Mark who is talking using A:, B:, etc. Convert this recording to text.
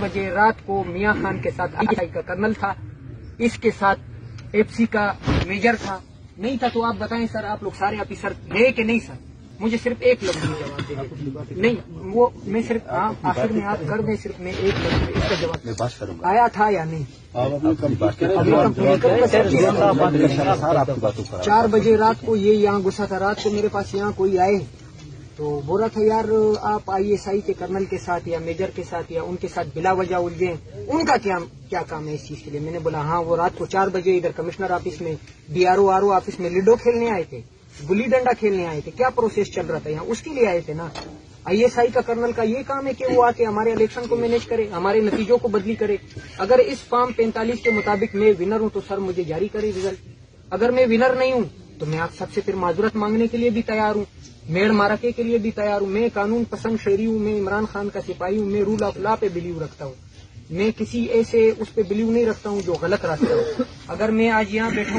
A: بجے رات کو میاں خان کے ساتھ آئی کا کرنل تھا، اس کے ساتھ ایف سی کا میجر تھا، نہیں تھا تو آپ بتائیں سر، آپ لوگ سارے آفیسر تھے کہ نہیں سر؟ مجھے صرف ایک لفظ میں جواب دے نہیں، وہ میں صرف آخر میں آپ کر دیں، صرف میں ایک لفظ میں اس کا جواب آیا تھا یا نہیں؟ 4 بجے رات کو یہ یہاں گھسا تھا، رات کو میرے پاس یہاں کوئی آئے تو بول رہا تھا یار آپ ISI کے کرنل کے ساتھ یا میجر کے ساتھ یا ان کے ساتھ بلا وجہ الجھیں، ان کا کیا کام ہے اس چیز کے لیے؟ میں نے بولا ہاں، وہ رات کو 4 بجے ادھر کمشنر آفس میں DRO آفس میں لڈو کھیلنے آئے تھے، گلی ڈنڈا کھیلنے آئے تھے، کیا پروسیس چل رہا تھا یہاں، اس کے لیے آئے تھے نا۔ ISI کا کرنل کا یہ کام ہے کہ وہ آ کے ہمارے الیکشن کو مینیج کرے، ہمارے نتیجوں کو بدلی کرے۔ اگر اس فارم 45 کے مطابق میں ونر ہوں تو سر مجھے جاری کرے رزلٹ، اگر میں ونر نہیں ہوں تو میں آپ سب سے پھر معذرت مانگنے کے لیے بھی تیار ہوں، میڑ مارکے کے لیے بھی تیار ہوں۔ میں قانون پسند شہری ہوں، میں عمران خان کا سپاہی ہوں، میں رول آف لا پہ بلیو رکھتا ہوں، میں کسی ایسے اس پہ بلیو نہیں رکھتا ہوں جو غلط راستہ ہو۔ اگر میں آج یہاں بیٹھا ہوں